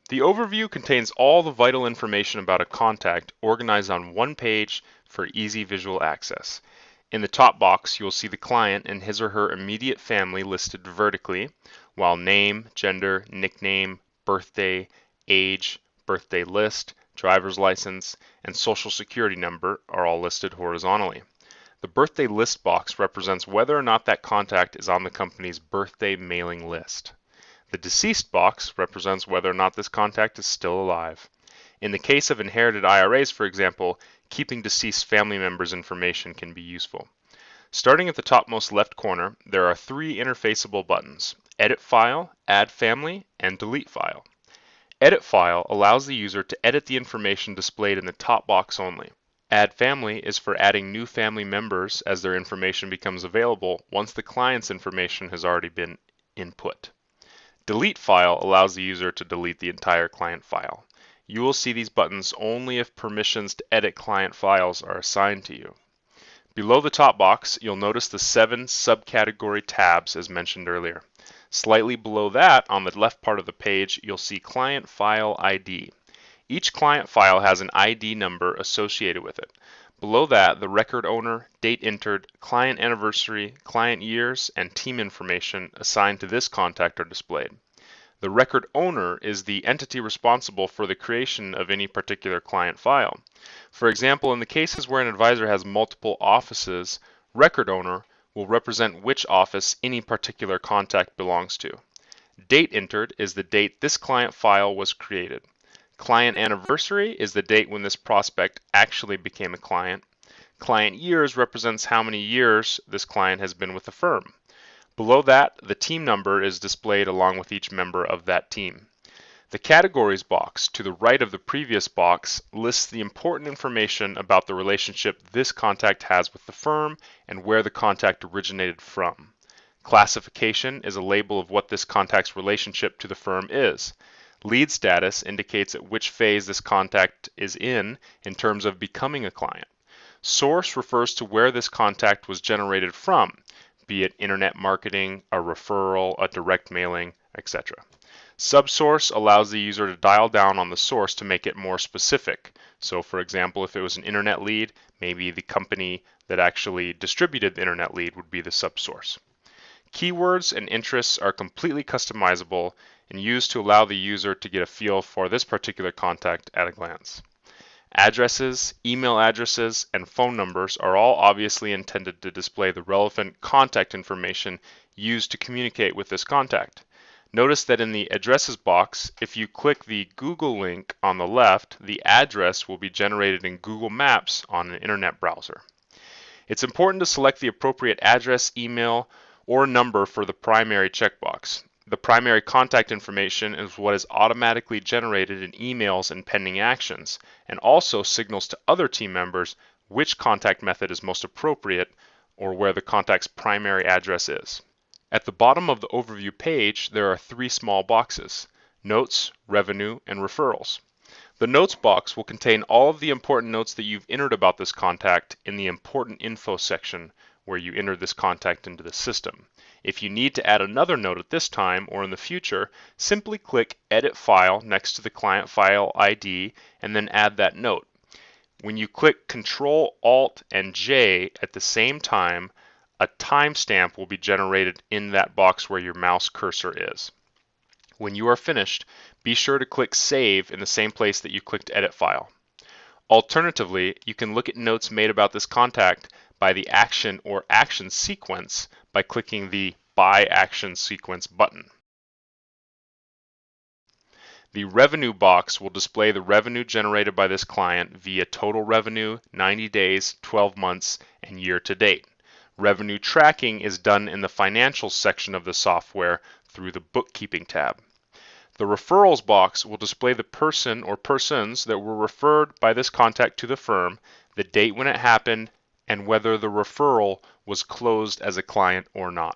The overview contains all the vital information about a contact organized on one page for easy visual access. In the top box, you'll see the client and his or her immediate family listed vertically, while name, gender, nickname, birthday, age, birthday list, driver's license, and social security number are all listed horizontally. The birthday list box represents whether or not that contact is on the company's birthday mailing list. The deceased box represents whether or not this contact is still alive. In the case of inherited IRAs, for example, keeping deceased family members' information can be useful. Starting at the topmost left corner, there are three interfaceable buttons: Edit File, Add Family, and Delete File. Edit File allows the user to edit the information displayed in the top box only. Add Family is for adding new family members as their information becomes available once the client's information has already been input. Delete File allows the user to delete the entire client file. You will see these buttons only if permissions to edit client files are assigned to you. Below the top box, you'll notice the 7 subcategory tabs as mentioned earlier. Slightly below that, on the left part of the page, you'll see Client File ID. Each client file has an ID number associated with it. Below that, the record owner, date entered, client anniversary, client years, and team information assigned to this contact are displayed. The record owner is the entity responsible for the creation of any particular client file. For example, in the cases where an advisor has multiple offices, record owner will represent which office any particular contact belongs to. Date entered is the date this client file was created. Client anniversary is the date when this prospect actually became a client. Client years represents how many years this client has been with the firm. Below that, the team number is displayed along with each member of that team. The categories box to the right of the previous box lists the important information about the relationship this contact has with the firm and where the contact originated from. Classification is a label of what this contact's relationship to the firm is. Lead status indicates at which phase this contact is in terms of becoming a client. Source refers to where this contact was generated from, be it internet marketing, a referral, a direct mailing, etc. Subsource allows the user to dial down on the source to make it more specific. So for example, if it was an internet lead, maybe the company that actually distributed the internet lead would be the subsource. Keywords and interests are completely customizable and used to allow the user to get a feel for this particular contact at a glance. Addresses, email addresses, and phone numbers are all obviously intended to display the relevant contact information used to communicate with this contact. Notice that in the addresses box, if you click the Google link on the left, the address will be generated in Google Maps on an internet browser. It's important to select the appropriate address, email, or number for the primary checkbox. The primary contact information is what is automatically generated in emails and pending actions, and also signals to other team members which contact method is most appropriate or where the contact's primary address is. At the bottom of the overview page, there are 3 small boxes: Notes, Revenue, and Referrals. The Notes box will contain all of the important notes that you've entered about this contact in the Important Info section where you enter this contact into the system. If you need to add another note at this time or in the future, simply click Edit File next to the Client File ID and then add that note. When you click Control, Alt, and J at the same time, a timestamp will be generated in that box where your mouse cursor is. When you are finished, be sure to click Save in the same place that you clicked Edit File. Alternatively, you can look at notes made about this contact by the action or action sequence by clicking the By Action Sequence button. The Revenue box will display the revenue generated by this client via total revenue, 90 days, 12 months, and year to date. Revenue tracking is done in the Financials section of the software through the Bookkeeping tab. The Referrals box will display the person or persons that were referred by this contact to the firm, the date when it happened, and whether the referral was closed as a client or not.